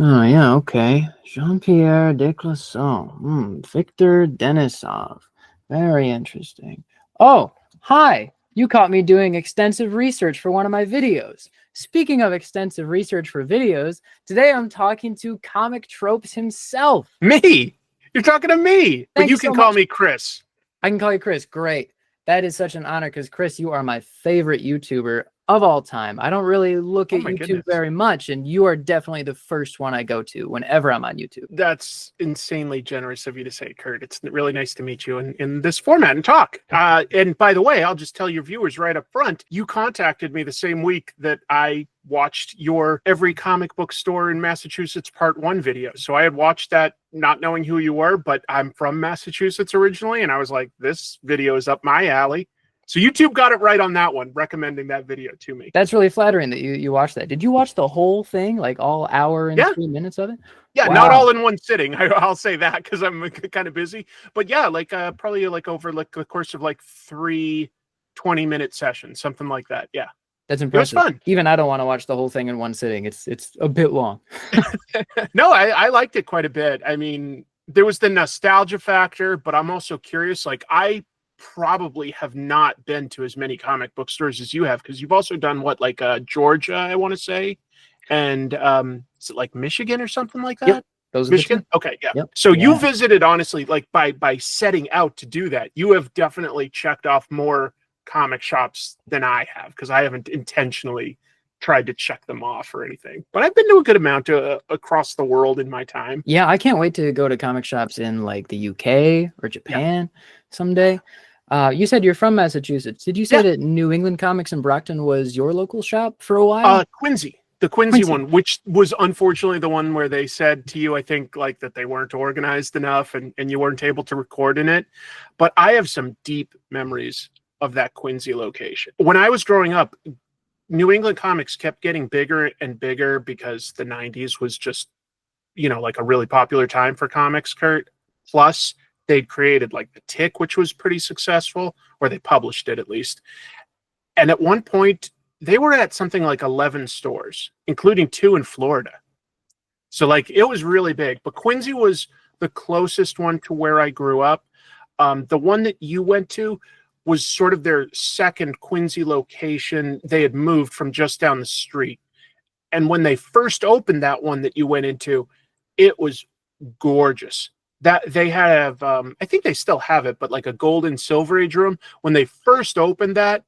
Oh, yeah, okay. Jean-Pierre Desclassons. Victor Denisov. Very interesting. Oh, hi! You caught me doing extensive research for one of my videos. Speaking of extensive research for videos, today I'm talking to Comic Tropes himself. Me? You're talking to me, but Thank you you so can call much. me Chris. I can call you Chris. Great. That is such an honor because, Chris, you are my favorite YouTuber of all time. I don't really look Oh at my YouTube goodness. very much, and you are definitely the first one I go to whenever I'm on YouTube. That's insanely generous of you to say, Kurt. It's really nice to meet you in this format and talk. And by the way, I'll just tell your viewers right up front, you contacted me the same week that I watched your Every Comic Book Store in Massachusetts Part 1 video. So I had watched that not knowing who you were, but I'm from Massachusetts originally, and I was like, this video is up my alley. So YouTube got it right on that one, recommending that video to me. That's really flattering that you watched that. Did you watch the whole thing, like all hour and Yeah. 3 minutes of it? Yeah, not Wow. all in one sitting. I'll say that because I'm kind of busy. But yeah, like probably like over like the course of like 3 20-minute sessions, something like that. Yeah, That's it was impressive. fun. Even I don't want to watch the whole thing in one sitting. It's a bit long. No, I liked it quite a bit. I mean, there was the nostalgia factor, but I'm also curious. Like, I probably have not been to as many comic book stores as you have because you've also done what, like Georgia, I want to say, and is it like Michigan or something like Yep. that? Those are the two. Michigan? Okay, yeah. Yep. So you Yeah. visited, honestly, like by setting out to do that, you have definitely checked off more comic shops than I have because I haven't intentionally tried to check them off or anything. But I've been to a good amount across the world in my time. Yeah, I can't wait to go to comic shops in like the UK or Yeah. Japan someday. You said you're from Massachusetts. Did you say Yeah. that New England Comics in Brockton was your local shop for a while? Quincy. The Quincy Quincy. one, which was unfortunately the one where they said to you, I think, like that they weren't organized enough and you weren't able to record in it. But I have some deep memories of that Quincy location. When I was growing up, New England comics kept getting bigger and bigger because the 90s was just, like a really popular time for comics, Kurt. Plus, they'd created like The Tick, which was pretty successful, or they published it at least. And at one point, they were at something like 11 stores, including 2 in Florida. So, like, it was really big. But Quincy was the closest one to where I grew up. The one that you went to was sort of their second Quincy location. They had moved from just down the street. And when they first opened that one that you went into, it was gorgeous. That they have, I think they still have it, but like a gold and silver age room. When they first opened that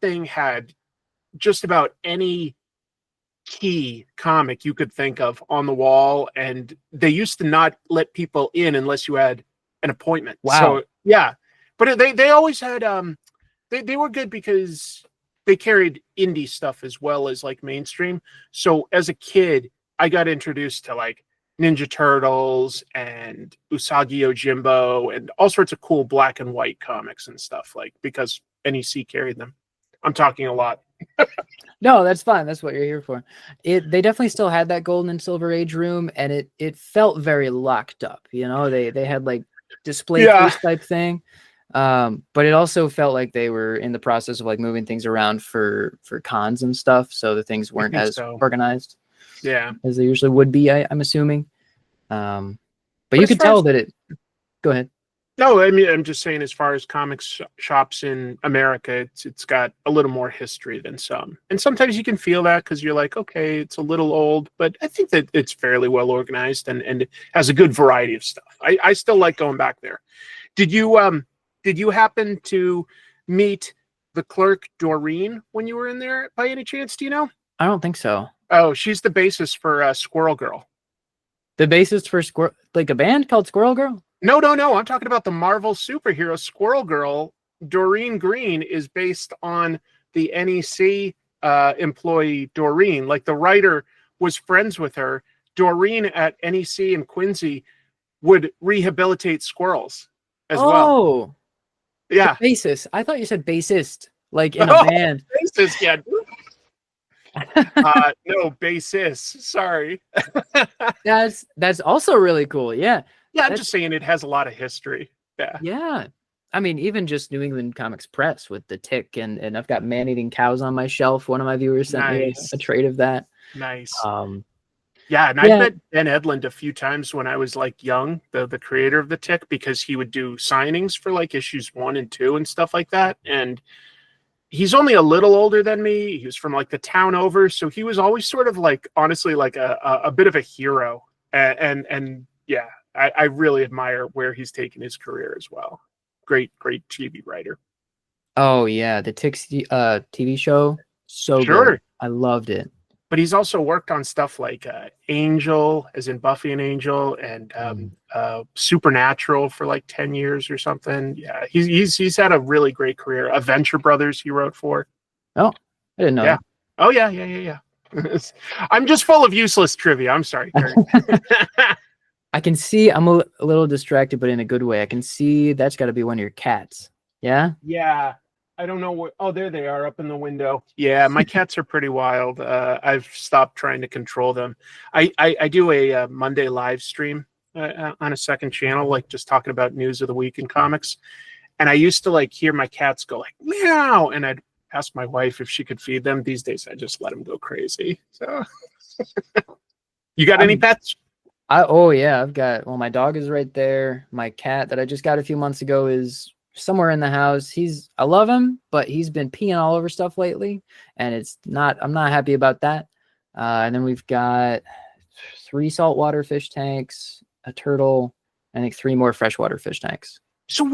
thing had just about any key comic you could think of on the wall, and they used to not let people in unless you had an appointment. Wow. So yeah, but they always had they were good because they carried indie stuff as well as like mainstream. So as a kid, I got introduced to like Ninja Turtles and Usagi Yojimbo and all sorts of cool black and white comics and stuff, like because NEC carried them. I'm talking a lot. No, that's fine. That's what you're here for. They definitely still had that golden and silver age room, and it felt very locked up. They had like display case type thing. But it also felt like they were in the process of like moving things around for cons and stuff, so the things weren't as organized as they usually would be, I'm assuming. But you could tell that it go ahead. No, I mean, I'm just saying, as far as comics shops in America, it's got a little more history than some. And sometimes you can feel that because you're like, okay, it's a little old, but I think that it's fairly well organized and has a good variety of stuff. I still like going back there. Did you happen to meet the clerk Doreen when you were in there by any chance? Do you know? I don't think so. Oh, she's the bassist for Squirrel Girl. The bassist for like a band called Squirrel Girl? No. I'm talking about the Marvel superhero Squirrel Girl. Doreen Green is based on the NEC employee Doreen. Like, the writer was friends with her. Doreen at NEC in Quincy would rehabilitate squirrels as well. Oh, yeah. Bassist. I thought you said bassist, like in a band. Bassist, yeah. No, bassist. Sorry. That's also really cool. Yeah. Yeah, I'm just saying it has a lot of history. Yeah. Yeah. I mean, even just New England Comics Press with the Tick, and I've got man-eating cows on my shelf. One of my viewers sent me a trait of that. Nice. Yeah, and I've Yeah. met Ben Edlund a few times when I was like young, the creator of the Tick, because he would do signings for like issues 1 and 2 and stuff like that. And he's only a little older than me. He was from like the town over, so he was always sort of like, honestly, like a bit of a hero. And yeah, I really admire where he's taken his career as well. Great TV writer. Oh yeah, the Tick TV show, so Sure. good. I loved it. But he's also worked on stuff like Angel, as in Buffy and Angel, and Supernatural for like 10 years or something. Yeah, he's had a really great career. Adventure Brothers he wrote for. Oh, I didn't know Yeah. that. Oh yeah. I'm just full of useless trivia. I'm sorry, Kurt. I can see I'm a little distracted, but in a good way. I can see that's got to be one of your cats. Yeah? Yeah. I don't know what. Oh, there they are up in the window. Yeah, my cats are pretty wild. I've stopped trying to control them. I do a Monday live stream on a second channel, like just talking about news of the week in comics. And I used to like hear my cats go like meow, and I'd ask my wife if she could feed them. These days, I just let them go crazy. So, you got any pets? Oh yeah, I've got. Well, my dog is right there. My cat that I just got a few months ago is somewhere in the house. I love him, but he's been peeing all over stuff lately, and I'm not happy about that. And then we've got 3 saltwater fish tanks, a turtle, I think 3 more freshwater fish tanks. So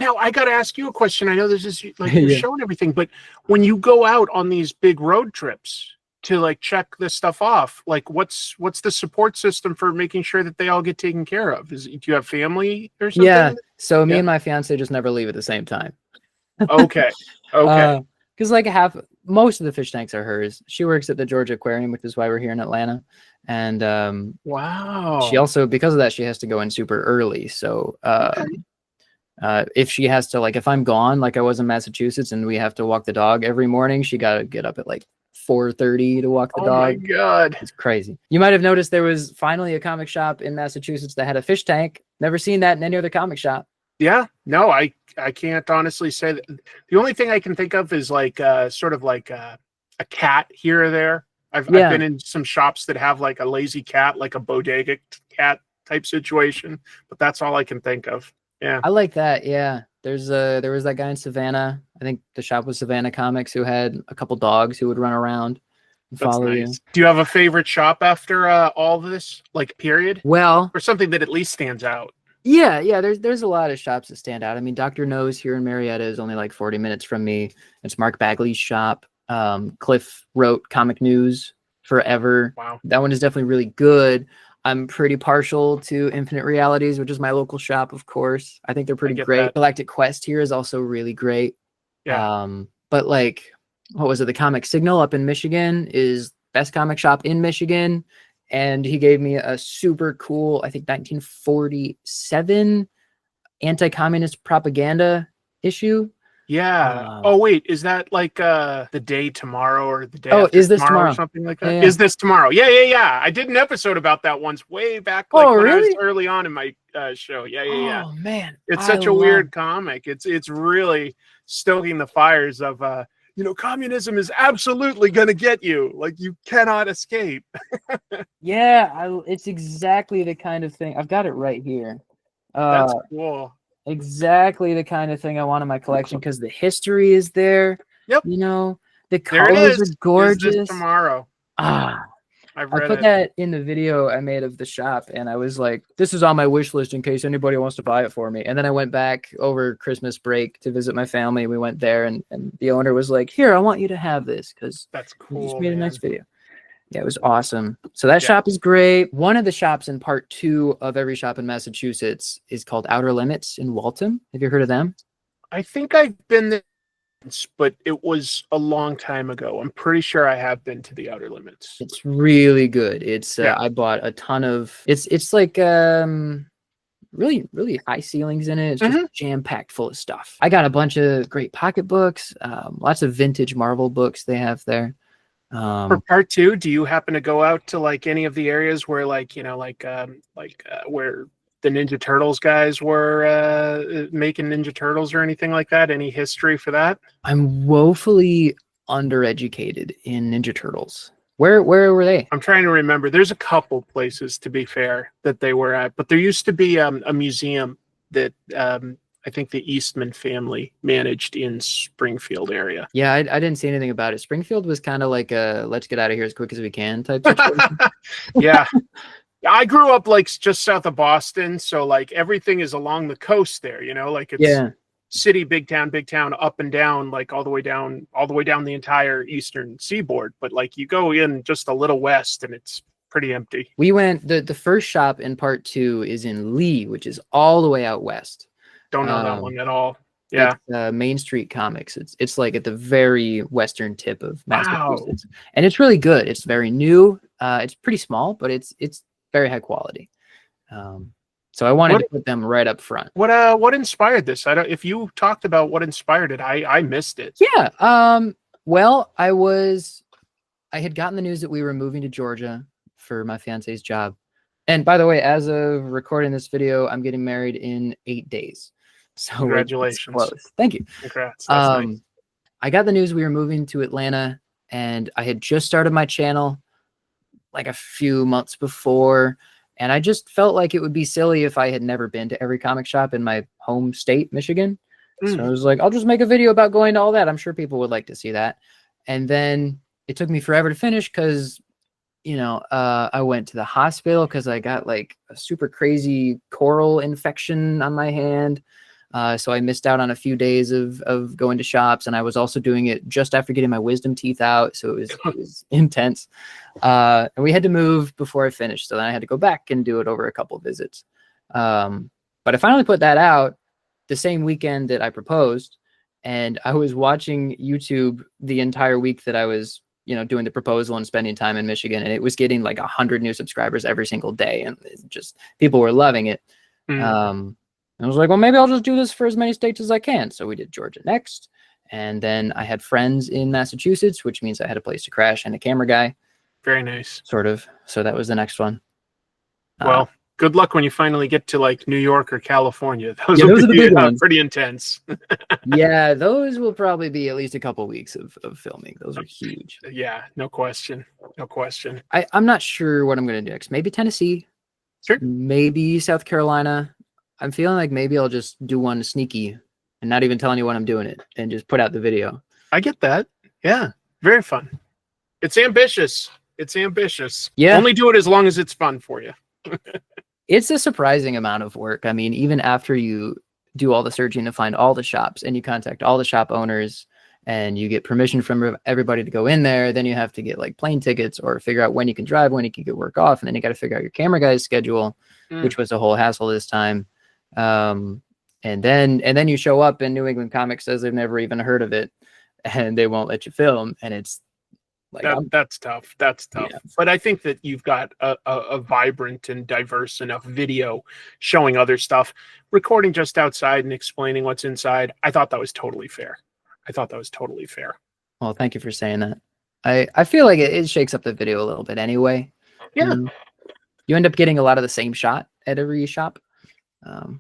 now I got to ask you a question. I know this is like you're Yeah. showing everything, but when you go out on these big road trips to like check this stuff off, like what's the support system for making sure that they all get taken care of? Do you have family or something? Yeah. So me and my fiance just never leave at the same time. Okay. Because like most of the fish tanks are hers. She works at the Georgia Aquarium, which is why we're here in Atlanta. And Wow. she also, because of that, she has to go in super early. So if she has to, like, if I'm gone, like I was in Massachusetts, and we have to walk the dog every morning, she got to get up at like 4:30 to walk the dog. Oh my God. It's crazy. You might have noticed there was finally a comic shop in Massachusetts that had a fish tank. Never seen that in any other comic shop. Yeah, no, I can't honestly say that. The only thing I can think of is like sort of like a cat here or there. I've been in some shops that have like a lazy cat, like a bodega cat type situation, but that's all I can think of. Yeah, I like that. Yeah, there was that guy in Savannah. I think the shop was Savannah Comics, who had a couple dogs who would run around and follow you. Do you have a favorite shop after all of this, like period? Well, or something that at least stands out? Yeah. There's a lot of shops that stand out. I mean, Dr. No's here in Marietta is only like 40 minutes from me. It's Mark Bagley's shop. Cliff wrote Comic News forever. Wow. That one is definitely really good. I'm pretty partial to Infinite Realities, which is my local shop, of course. I think they're pretty great. That. Galactic Quest here is also really great. Yeah. But like, what was it? The Comic Signal up in Michigan is best comic shop in Michigan. And he gave me a super cool, I think 1947 anti-communist propaganda issue. Yeah. Oh wait, is that like the day tomorrow or the day? Oh, is this tomorrow or something like that? Yeah. Is this tomorrow? Yeah. I did an episode about that once, way back. Like, when I was early on in my show. Yeah. Oh man, it's such a weird comic. It's really stoking the fires of communism is absolutely going to get you. Like, you cannot escape. Yeah, it's exactly the kind of thing. I've got it right here. That's cool. Exactly the kind of thing I want in my collection, because the history is there. Yep. The colors are gorgeous. Is this tomorrow? I put that in the video I made of the shop, and I was like, this is on my wish list in case anybody wants to buy it for me. And then I went back over Christmas break to visit my family. We went there, and the owner was like, here, I want you to have this, because that's cool. You just made a nice video. Yeah, it was awesome. So that shop is great. One of the shops in part 2 of every shop in Massachusetts is called Outer Limits in Waltham. Have you heard of them? I think I've been there, but it was a long time ago. I'm pretty sure I have been to the Outer Limits. It's really good. It's I bought a ton of. It's like really, really high ceilings in it. It's just jam-packed full of stuff. I got a bunch of great pocketbooks, lots of vintage Marvel books they have there. For part 2, do you happen to go out to like any of the areas where where the Ninja Turtles guys were making Ninja Turtles or anything like that? Any history for that? I'm woefully undereducated in Ninja Turtles. Where were they? I'm trying to remember. There's a couple places, to be fair, that they were at, but there used to be a museum that I think the Eastman family managed in Springfield area. Yeah, I didn't see anything about it. Springfield was kind of like a let's get out of here as quick as we can type situation. Yeah. I grew up like just south of Boston, so like everything is along the coast there, you know, like it's city, big town, up and down, like all the way down the entire eastern seaboard. But like you go in just a little west and it's pretty empty. We went the first shop in part 2 is in Lee, which is all the way out west. Don't know that one at all. Yeah. Main Street Comics. It's like at the very western tip of Massachusetts. Wow. And it's really good. It's very new. It's pretty small, but it's very high quality. So I wanted to put them right up front. What inspired this? If you talked about what inspired it, I missed it. Yeah. Well, I had gotten the news that we were moving to Georgia for my fiance's job. And by the way, as of recording this video, I'm getting married in 8 days. So congratulations. Close. Thank you. Congrats. That's nice. I got the news we were moving to Atlanta, and I had just started my channel like a few months before. And I just felt like it would be silly if I had never been to every comic shop in my home state, Michigan. So I was like, I'll just make a video about going to all that. I'm sure people would like to see that. And then it took me forever to finish because, you know, I went to the hospital because I got like a super crazy coral infection on my hand. So I missed out on a few days of going to shops, and I was also doing it just after getting my wisdom teeth out. So it was intense. And we had to move before I finished. So then I had to go back and do it over a couple of visits. But I finally put that out the same weekend that I proposed. And I was watching YouTube the entire week that I was, you know, doing the proposal and spending time in Michigan. And it was getting like 100 new subscribers every single day. And just people were loving it. I was like, well, maybe I'll just do this for as many states as I can. So we did Georgia next. And then I had friends in Massachusetts, which means I had a place to crash and a camera guy. Very nice. Sort of. So that was the next one. Well, good luck when you finally get to like New York or California. Those are the big ones. Pretty intense. Yeah, those will probably be at least a couple weeks of filming. Those are huge. Yeah, no question. No question. I'm not sure what I'm going to do next. Maybe Tennessee. Sure. Maybe South Carolina. I'm feeling like maybe I'll just do one sneaky and not even tell anyone I'm doing it and just put out the video. I get that. Yeah. Very fun. It's ambitious. It's ambitious. Yeah. Only do it as long as it's fun for you. It's a surprising amount of work. I mean, even after you do all the searching to find all the shops and you contact all the shop owners and you get permission from everybody to go in there, then you have to get like plane tickets or figure out when you can drive, when you can get work off. And then you got to figure out your camera guy's schedule, which was a whole hassle this time. And then you show up and New England Comics says they've never even heard of it and they won't let you film. And it's like, that's tough. That's tough. Yeah. But I think that you've got a vibrant and diverse enough video showing other stuff, recording just outside and explaining what's inside. I thought that was totally fair. Well, thank you for saying that. I feel like it shakes up the video a little bit anyway. Yeah. You end up getting a lot of the same shot at every shop.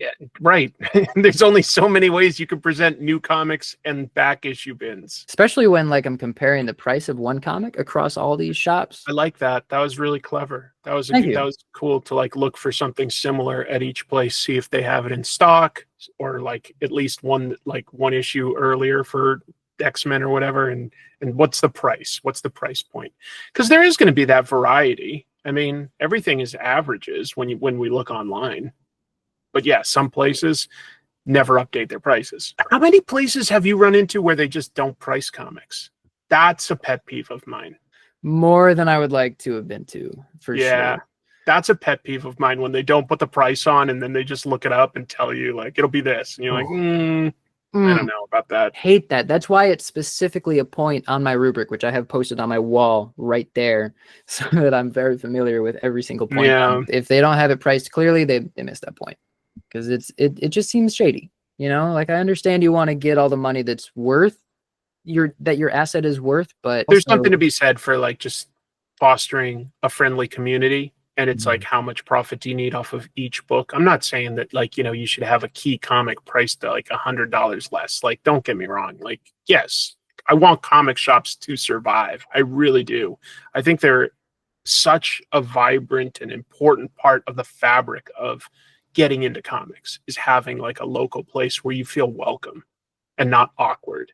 Yeah, right. There's only so many ways you can present new comics and back issue bins. Especially when like I'm comparing the price of one comic across all these shops. I like that. That was really clever. That was cool to like look for something similar at each place, see if they have it in stock or like at least one issue earlier for X-Men or whatever. And what's the price? What's the price point? Because there is going to be that variety. I mean, everything is averages when we look online. But yeah, some places never update their prices. How many places have you run into where they just don't price comics? That's a pet peeve of mine. More than I would like to have been to, for sure. That's a pet peeve of mine when they don't put the price on and then they just look it up and tell you like, it'll be this. And you're like, I don't know about that. Hate that. That's why it's specifically a point on my rubric, which I have posted on my wall right there so that I'm very familiar with every single point. Yeah. If they don't have it priced clearly, they missed that point. Because it just seems shady, you know. Like I understand you want to get all the money that's worth your asset is worth, but there's something to be said for like just fostering a friendly community. And it's like, how much profit do you need off of each book? I'm not saying that like, you know, you should have a key comic priced at like $100 less. Like, don't get me wrong. Like, yes, I want comic shops to survive. I really do. I think they're such a vibrant and important part of the fabric of getting into comics, is having like a local place where you feel welcome and not awkward.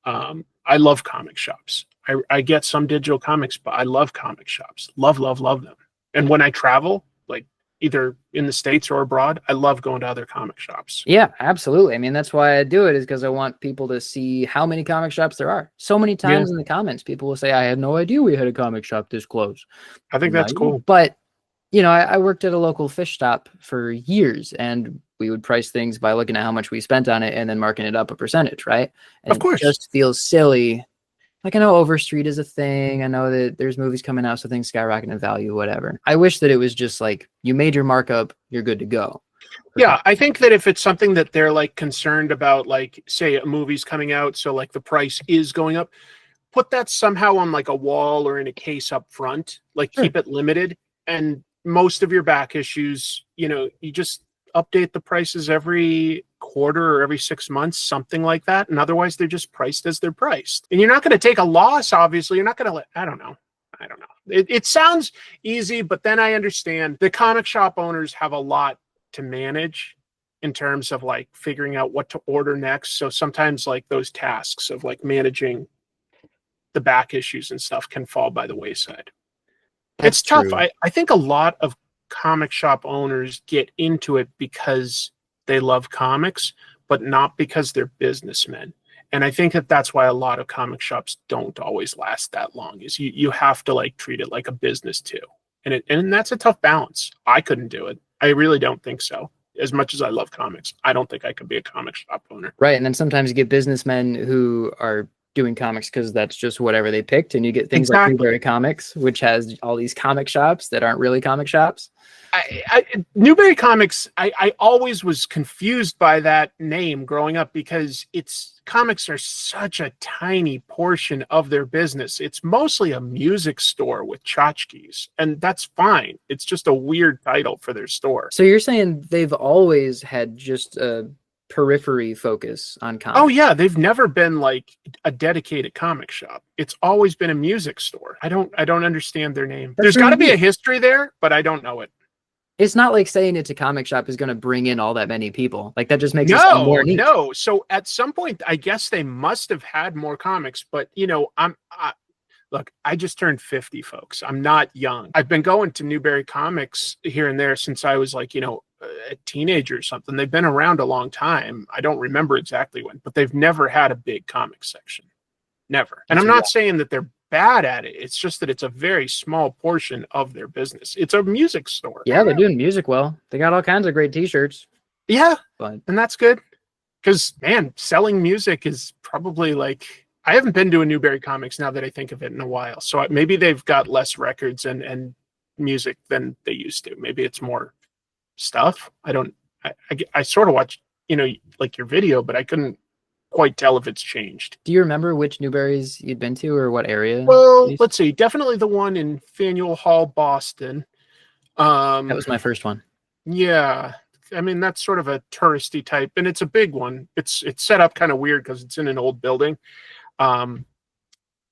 I love comic shops. I get some digital comics, but I love comic shops. Love, love, love them. And when I travel, like either in the States or abroad, I love going to other comic shops. Yeah, absolutely. I mean, that's why I do it, is because I want people to see how many comic shops there are. So many times in the comments, people will say, I had no idea we had a comic shop this close. I think that's cool. But, you know, I worked at a local fish stop for years, and we would price things by looking at how much we spent on it and then marking it up a percentage, right? And of course. It just feels silly. Like, I know Overstreet is a thing. I know that there's movies coming out, so things skyrocket in value, whatever. I wish that it was just like, you made your markup, you're good to go. Yeah, I think that if it's something that they're like concerned about, like say a movie's coming out, so like the price is going up, put that somehow on like a wall or in a case up front, like keep it limited. And most of your back issues, you know, you just update the prices every quarter or every 6 months, something like that. And otherwise they're just priced as they're priced. And you're not going to take a loss, obviously. You're not going to let, I don't know. It sounds easy, but then I understand the comic shop owners have a lot to manage in terms of like figuring out what to order next. So sometimes like those tasks of like managing the back issues and stuff can fall by the wayside. It's tough. I think a lot of comic shop owners get into it because they love comics, but not because they're businessmen. And I think that that's why a lot of comic shops don't always last that long, is you have to like treat it like a business too. And that's a tough balance. I couldn't do it. I really don't think so. As much as I love comics, I don't think I could be a comic shop owner. Right. And then sometimes you get businessmen who are doing comics because that's just whatever they picked. And you get things like Newberry Comics, which has all these comic shops that aren't really comic shops. Newberry Comics, I always was confused by that name growing up, because comics are such a tiny portion of their business. It's mostly a music store with tchotchkes, and that's fine. It's just a weird title for their store. So you're saying they've always had just a periphery focus on comics? Oh yeah, they've never been like a dedicated comic shop. It's always been a music store. I don't understand their name. There's got to be a history there, but I don't know it. It's not like saying it's a comic shop is going to bring in all that many people. Like, that just makes it sound more neat. No. So at some point, I guess they must have had more comics, but you know, look, I just turned 50, folks. I'm not young. I've been going to Newberry Comics here and there since I was like, you know, a teenager or something. They've been around a long time. I don't remember exactly when, but they've never had a big comic section. Never. And I'm not saying that they're bad at it. It's just that it's a very small portion of their business. It's a music store. Yeah, they're doing music well. They got all kinds of great t-shirts. Yeah, and that's good. Because, man, selling music is probably like... I haven't been to a Newberry Comics now that I think of it in a while. So maybe they've got less records and music than they used to. Maybe it's more stuff. I sort of watched, you know, like your video, but I couldn't quite tell if it's changed. Do you remember which Newberries you'd been to or what area? Well, let's see. Definitely the one in Faneuil Hall, Boston. That was my first one. Yeah. I mean, that's sort of a touristy type, and it's a big one. It's set up kind of weird because it's in an old building. And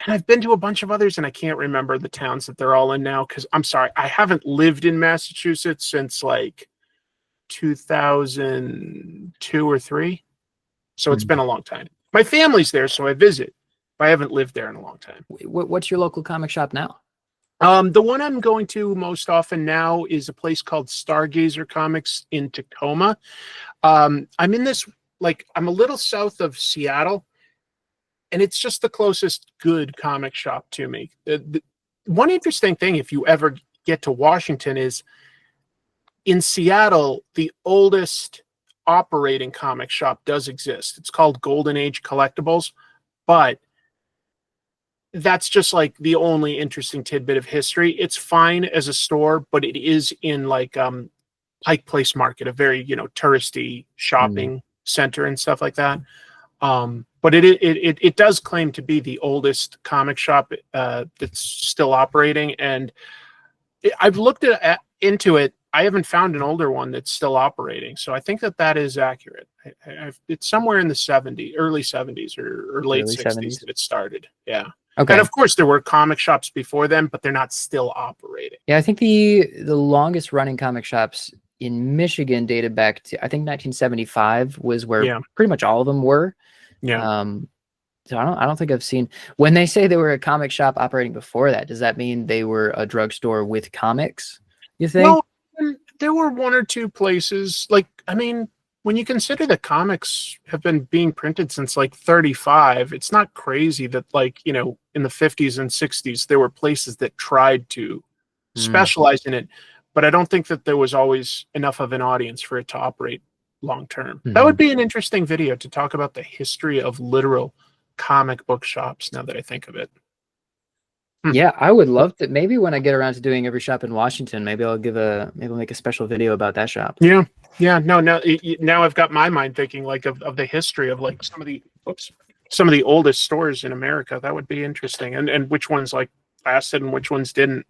I've been to a bunch of others, and I can't remember the towns that they're all in now, because I'm sorry, I haven't lived in Massachusetts since like 2002 or 3. So it's been a long time. My family's there, so I visit, but I haven't lived there in a long time. What's your local comic shop now? The one I'm going to most often now is a place called Stargazer Comics in Tacoma. I'm in this, like, I'm a little south of Seattle, and it's just the closest good comic shop to me. One interesting thing, if you ever get to Washington, is in Seattle, the oldest operating comic shop does exist. It's called Golden Age Collectibles, but that's just like the only interesting tidbit of history. It's fine as a store, but it is in like Pike Place Market, a very, you know, touristy shopping center and stuff like that. But it does claim to be the oldest comic shop that's still operating, and I've looked into it. I haven't found an older one that's still operating. So I think that that is accurate. It's somewhere in the 70s, early 70s or late Early 60s 70s. that it started. Yeah. Okay. And of course there were comic shops before them, but they're not still operating. Yeah, I think the longest running comic shops in Michigan dated back to, I think, 1975 was where Yeah. pretty much all of them were. Yeah. So I don't think I've seen, when they say they were a comic shop operating before that, does that mean they were a drugstore with comics, you think? Well, there were one or two places, like, I mean, when you consider that comics have been being printed since like 35, it's not crazy that, like, you know, in the 50s and 60s, there were places that tried to specialize in it. But I don't think that there was always enough of an audience for it to operate long term. That would be an interesting video to talk about the history of literal comic book shops, now that I think of it. Yeah, I would love to. Maybe when I get around to doing every shop in Washington, maybe I'll make a special video about that shop. Yeah. Yeah. No, now I've got my mind thinking like of the history of like some of the oldest stores in America. That would be interesting. And which ones like lasted and which ones didn't.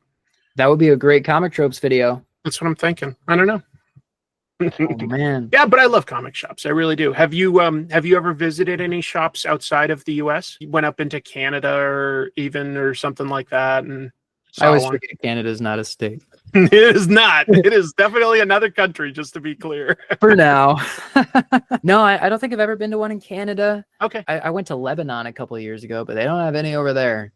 That would be a great comic tropes video. That's what I'm thinking. I don't know. Oh man. Yeah, but I love comic shops. I really do. Have you ever visited any shops outside of the US? You went up into Canada or something like that and I always forget Canada's not a state. It is not. It is definitely another country, just to be clear. For now. No, I don't think I've ever been to one in Canada. Okay. I went to Lebanon a couple of years ago, but they don't have any over there.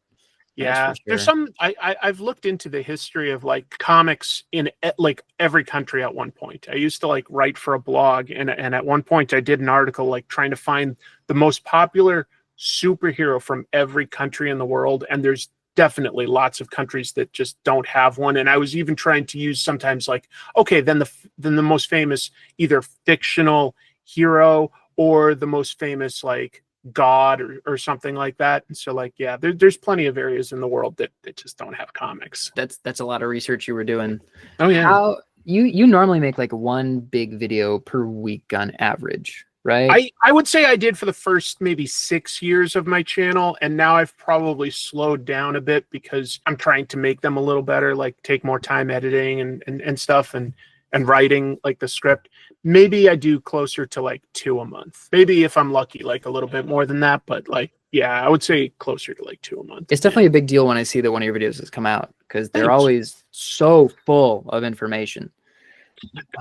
Yeah, there's some. I've looked into the history of like comics in like every country at one point. I used to like write for a blog, and at one point I did an article like trying to find the most popular superhero from every country in the world, and there's definitely lots of countries that just don't have one. And I was even trying to use sometimes like, okay, then the most famous either fictional hero or the most famous like god or something like that. And so like, yeah, there's plenty of areas in the world that just don't have comics. That's a lot of research you were doing. Oh yeah. How you normally make like one big video per week on average, right? I would say I did for the first maybe 6 years of my channel, and now I've probably slowed down a bit because I'm trying to make them a little better, like take more time editing and stuff and writing like the script. Maybe I do closer to like 2 a month. Maybe if I'm lucky, like a little bit more than that. But like, yeah, I would say closer to like 2 a month. It's definitely a big deal when I see that one of your videos has come out because they're always so full of information.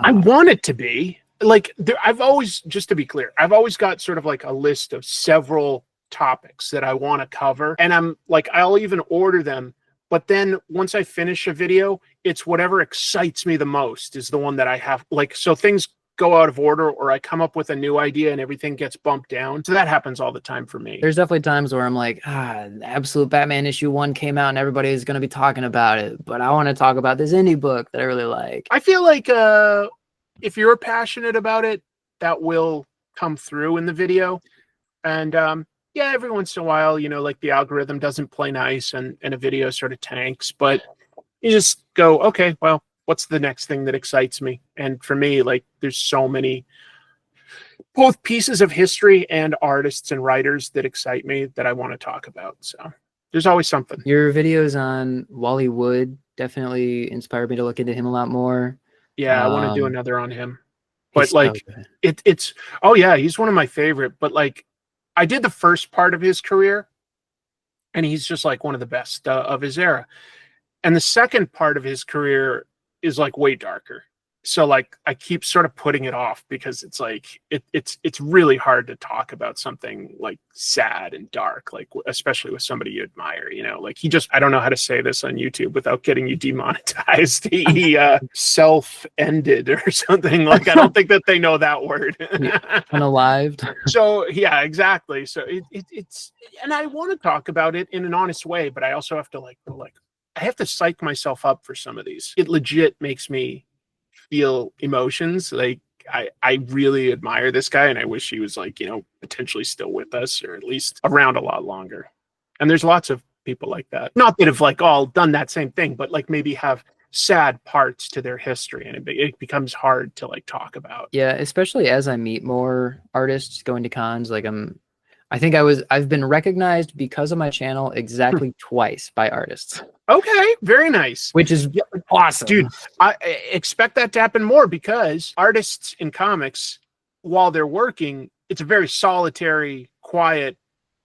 I want it to be like I've always, just to be clear, I've always got sort of like a list of several topics that I want to cover. And I'm like, I'll even order them. But then once I finish a video, it's whatever excites me the most is the one that I have. Like, so things go out of order or I come up with a new idea and everything gets bumped down. So that happens all the time for me. There's definitely times where I'm like, Absolute Batman issue 1 came out and everybody's going to be talking about it. But I want to talk about this indie book that I really like. I feel like if you're passionate about it, that will come through in the video. And yeah, every once in a while, you know, like the algorithm doesn't play nice and a video sort of tanks, but you just go, okay, well, what's the next thing that excites me? And for me, like there's so many both pieces of history and artists and writers that excite me that I want to talk about. So there's always something. Your videos on Wally Wood definitely inspired me to look into him a lot more. Yeah, I want to do another on him. But like it's oh yeah, he's one of my favorite. But like I did the first part of his career and he's just like one of the best of his era. And the second part of his career is like way darker. So like I keep sort of putting it off because it's like it's really hard to talk about something like sad and dark, like especially with somebody you admire, you know, like I don't know how to say this on YouTube without getting you demonetized. He self-ended or something. Like I don't think that they know that word. Unalived. So yeah, exactly. So it's and I want to talk about it in an honest way, but I also have to like I have to psych myself up for some of these. It legit makes me feel emotions. Like I really admire this guy and I wish he was like, you know, potentially still with us or at least around a lot longer. And there's lots of people like that. Not that have like all done that same thing, but like maybe have sad parts to their history and it becomes hard to like talk about. Yeah, especially as I meet more artists going to cons. Like I've been recognized because of my channel exactly twice by artists. Okay, very nice. which is awesome. Dude, I expect that to happen more because artists in comics, while they're working, it's a very solitary, quiet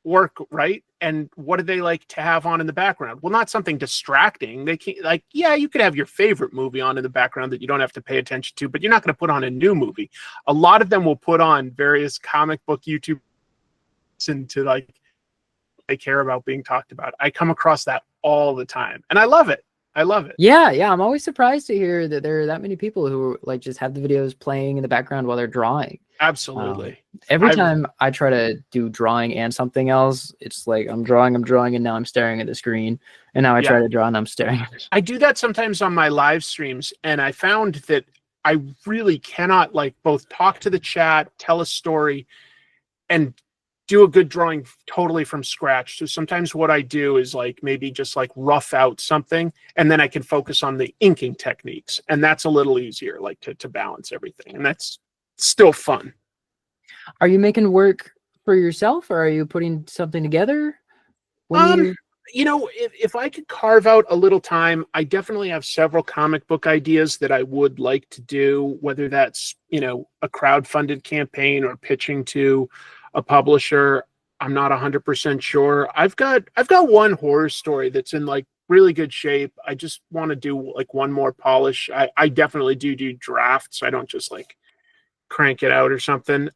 work, right? And what do they like to have on in the background? Well, not something distracting. They can't, like, yeah, you could have your favorite movie on in the background that you don't have to pay attention to, but you're not going to put on a new movie. A lot of them will put on various comic book YouTube and to like they care about being talked about. I come across that all the time, and I love it. I love it. Yeah, I'm always surprised to hear that there are that many people who like just have the videos playing in the background while they're drawing. Absolutely. Every time I try to do drawing and something else, it's like I'm drawing, and now I'm staring at the screen. And now I try to draw and I'm staring at it. I do that sometimes on my live streams, and I found that I really cannot like both talk to the chat, tell a story, and do a good drawing totally from scratch. So sometimes what I do is like maybe just like rough out something, and then I can focus on the inking techniques, and that's a little easier, like to balance everything, and that's still fun. Are you making work for yourself, or are you putting something together? You know, if I could carve out a little time, I definitely have several comic book ideas that I would like to do, whether that's, you know, a crowdfunded campaign or pitching to a publisher. I'm not 100% sure. I've got one horror story that's in like really good shape. I just want to do like one more polish. I definitely do drafts. I don't just like crank it out or something.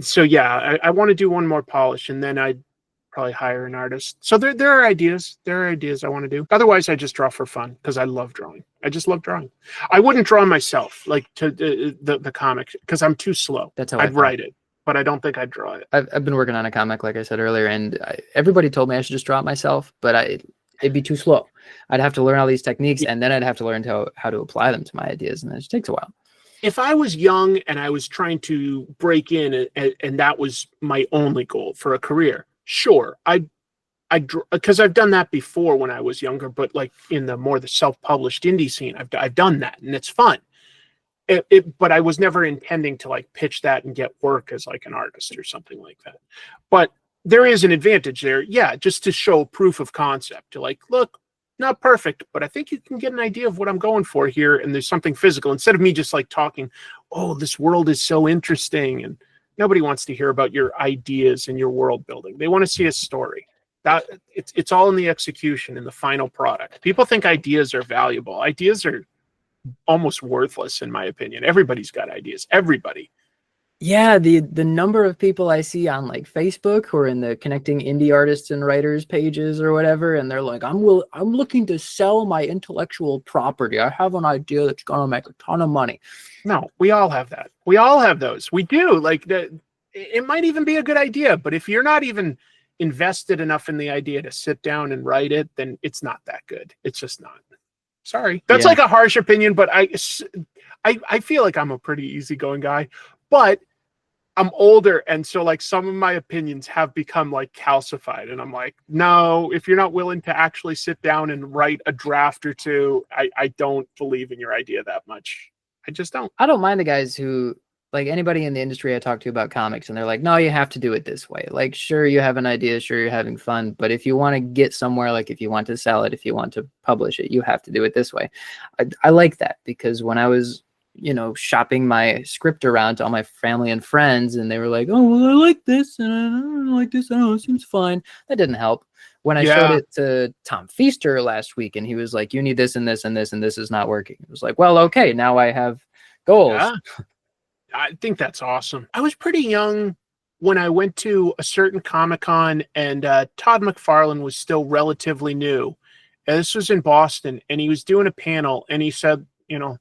So yeah, I want to do one more polish, and then I'd probably hire an artist. So there are ideas. There are ideas I want to do. Otherwise, I just draw for fun because I love drawing. I just love drawing. I wouldn't draw myself like to the comic because I'm too slow. That's how I'd write it, but I don't think I'd draw it. I've been working on a comic, like I said earlier, and everybody told me I should just draw it myself, but it'd be too slow. I'd have to learn all these techniques, and then I'd have to learn how to apply them to my ideas, and it just takes a while. If I was young and I was trying to break in and that was my only goal for a career, sure, I'd because I've done that before when I was younger, but like in the self-published indie scene, I've done that, and it's fun. But I was never intending to like pitch that and get work as like an artist or something like that. But there is an advantage there, yeah, just to show proof of concept. To like, look, not perfect, but I think you can get an idea of what I'm going for here, and there's something physical instead of me just like talking. Oh, this world is so interesting, and nobody wants to hear about your ideas and your world building. They want to see a story. That it's all in the execution, in the final product. People think ideas are valuable. Ideas are almost worthless, in my opinion. Everybody's got ideas. Everybody. Yeah, the number of people I see on like Facebook who are in the connecting indie artists and writers pages or whatever, and they're like, I'm looking to sell my intellectual property. I have an idea that's gonna make a ton of money. No, we all have that. We all have those. We do. Like it might even be a good idea, but if you're not even invested enough in the idea to sit down and write it, then it's not that good. It's just not. Sorry. That's like a harsh opinion, but I feel like I'm a pretty easygoing guy, but I'm older, and so like some of my opinions have become like calcified, and I'm like, no, if you're not willing to actually sit down and write a draft or two, I don't believe in your idea that much. I just don't. I don't mind the guys who, like anybody in the industry I talk to about comics, and they're like, no, you have to do it this way. Like, sure, you have an idea, sure, you're having fun, but if you want to get somewhere, like if you want to sell it, if you want to publish it, you have to do it this way. I like that, because when I was, you know, shopping my script around to all my family and friends, and they were like, oh, well, I like this, and I don't like this, I don't know, it seems fine. That didn't help. When I showed it to Tom Feaster last week, and he was like, you need this and this and this, and this is not working. It was like, well, okay, now I have goals. Yeah. I think that's awesome. I was pretty young when I went to a certain Comic-Con, and Todd McFarlane was still relatively new. And this was in Boston, and he was doing a panel, and he said, you know,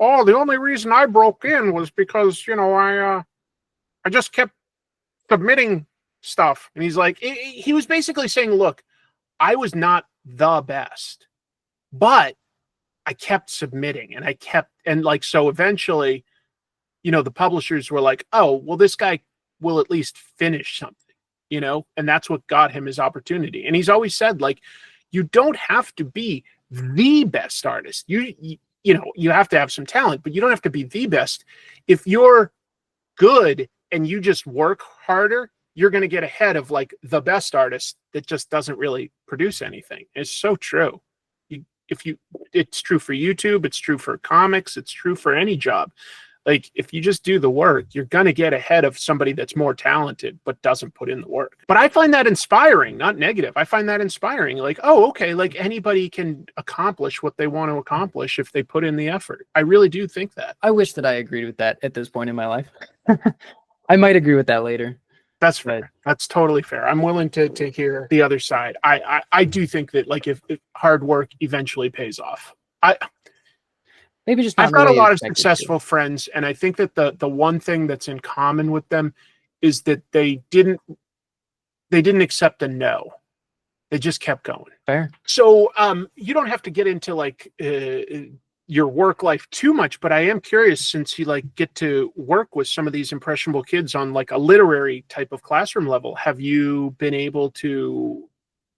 oh, the only reason I broke in was because, you know, I just kept submitting stuff. And he's like, he was basically saying, look, I was not the best, but I kept submitting, and like, so eventually, you know, the publishers were like, oh, well, this guy will at least finish something, you know, and that's what got him his opportunity. And he's always said, like, you don't have to be the best artist. You know, you have to have some talent, but you don't have to be the best. If you're good and you just work harder, you're going to get ahead of like the best artist that just doesn't really produce anything. It's so true. You it's true for YouTube, it's true for comics, it's true for any job. Like, if you just do the work, you're going to get ahead of somebody that's more talented but doesn't put in the work. But I find that inspiring, not negative. I find that inspiring. Like, oh, okay, like anybody can accomplish what they want to accomplish if they put in the effort. I really do think that. I wish that I agreed with that at this point in my life. I might agree with that later. That's fair. That's totally fair. I'm willing to hear the other side. I do think that, like, if hard work eventually pays off. Maybe just I've got a lot of successful friends, and I think that the one thing that's in common with them is that they didn't accept a no. They just kept going. Fair. So you don't have to get into like your work life too much, but I am curious, since you like get to work with some of these impressionable kids on like a literary type of classroom level, have you been able to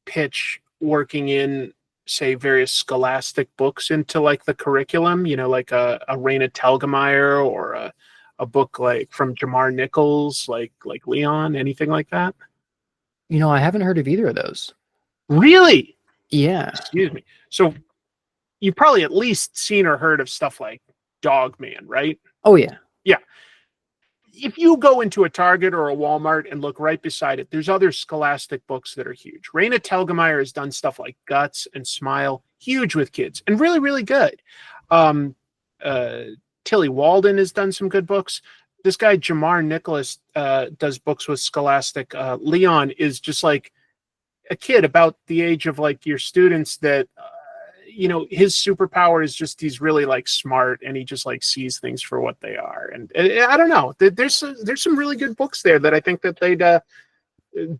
pitch working in, say, various scholastic books into like the curriculum, you know, like a Raina Telgemeier or a book like from Jamar Nichols, like Leon, anything like that? You know, I haven't heard of either of those. Really? Yeah. Excuse me. So you've probably at least seen or heard of stuff like Dog Man, right? Oh, yeah. Yeah. If you go into a Target or a Walmart and look right beside it, there's other scholastic books that are huge. Raina Telgemeier has done stuff like Guts and Smile, huge with kids, and really, really good. Tilly Walden has done some good books. This guy, Jamar Nicholas, does books with scholastic. Leon is just like a kid about the age of like your students that, you know, his superpower is just he's really like smart, and he just like sees things for what they are. And I don't know, there's some really good books there that I think that they'd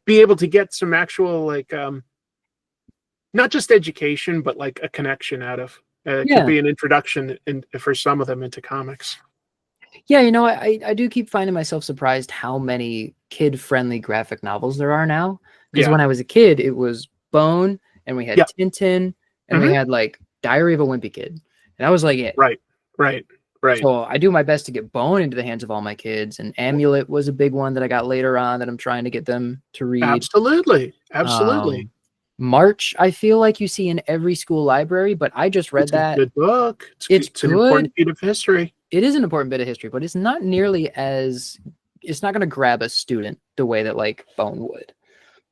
be able to get some actual like not just education, but like a connection out of. It could be an introduction for some of them into comics. Yeah, you know, I do keep finding myself surprised how many kid-friendly graphic novels there are now. Because when I was a kid, it was Bone, and we had Tintin, and we had like Diary of a Wimpy Kid, and that was like it. Right. So I do my best to get Bone into the hands of all my kids, and Amulet was a big one that I got later on that I'm trying to get them to read. Absolutely. March, I feel like you see in every school library, but I just read that. It's a good book. It's an important bit of history. It is an important bit of history, but it's not nearly as, it's not going to grab a student the way that like Bone would.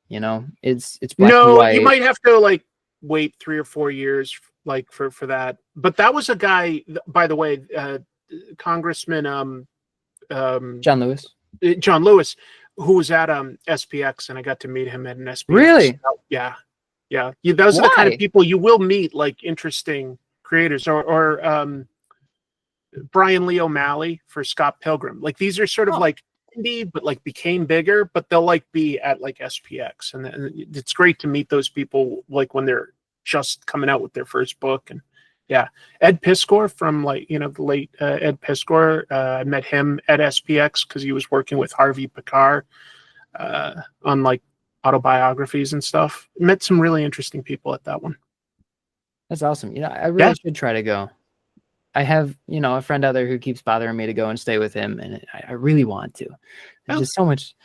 You know, it's black and white. You might have to like wait 3 or 4 years like for that. But that was a guy, by the way, Congressman John Lewis, who was at SPX, and I got to meet him at an SPX. Really? Yeah. Those are the kind of people you will meet, like interesting creators, or Brian Lee O'Malley for Scott Pilgrim. Like these are sort of like indie, but like became bigger, but they'll like be at like SPX, and it's great to meet those people like when they're just coming out with their first book. And Ed Piskor from like, you know, the late Ed Piskor, I met him at SPX because he was working with Harvey Pekar on like autobiographies and stuff. Met some really interesting people at that one. That's awesome. You know, I really should try to go. I have, you know, a friend out there who keeps bothering me to go and stay with him, and I really want to. There's just so much.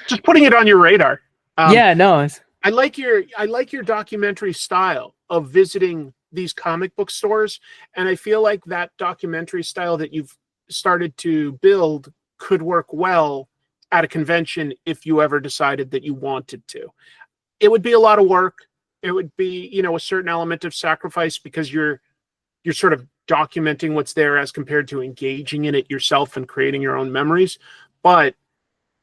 Just putting it on your radar. No. I like your documentary style of visiting these comic book stores, and I feel like that documentary style that you've started to build could work well at a convention if you ever decided that you wanted to. It would be a lot of work. It would be, you know, a certain element of sacrifice because you're sort of documenting what's there as compared to engaging in it yourself and creating your own memories. But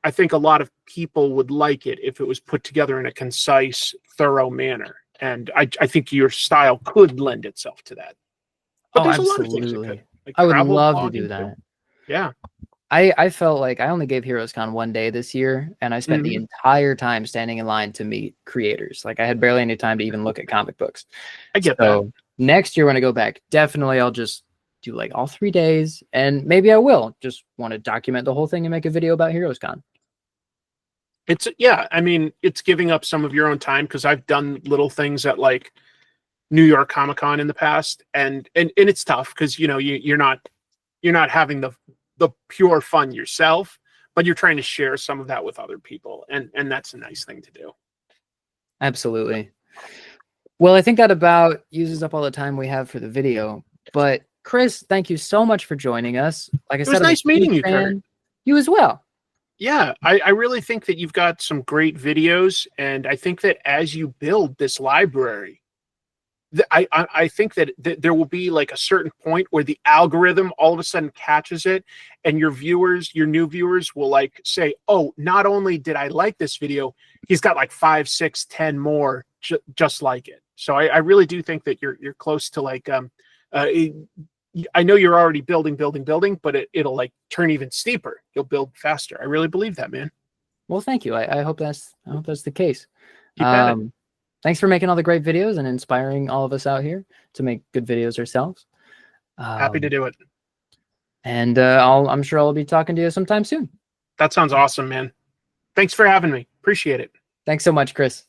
I think a lot of people would like it if it was put together in a concise, thorough manner. And I think your style could lend itself to that. But there's absolutely. A lot of things that could. Like I would love to do that. Too. Yeah. I felt like I only gave HeroesCon one day this year, and I spent the entire time standing in line to meet creators. Like I had barely any time to even look at comic books. I get that. Next year when I go back, definitely I'll just do like all 3 days, and maybe I will just want to document the whole thing and make a video about HeroesCon. I mean, it's giving up some of your own time, because I've done little things at like New York Comic Con in the past, and it's tough because, you know, you're not having the pure fun yourself, but you're trying to share some of that with other people, and that's a nice thing to do. Absolutely. Well, I think that about uses up all the time we have for the video. But Chris, thank you so much for joining us. Like I It was said, I'm a nice meeting huge you, Kurt. fan. You as well. Yeah, I really think that you've got some great videos, and I think that as you build this library, I think that there will be like a certain point where the algorithm all of a sudden catches it, and your viewers, your new viewers, will like say, "Oh, not only did I like this video, he's got like 5, 6, 10 more just like it." So I really do think that you're close to like I know you're already building, but it'll like turn even steeper. You'll build faster. I really believe that, man. Well, thank you. I hope that's the case. Keep at it. Thanks for making all the great videos and inspiring all of us out here to make good videos ourselves. Happy to do it. And I'm sure I'll be talking to you sometime soon. That sounds awesome, man. Thanks for having me. Appreciate it. Thanks so much, Chris.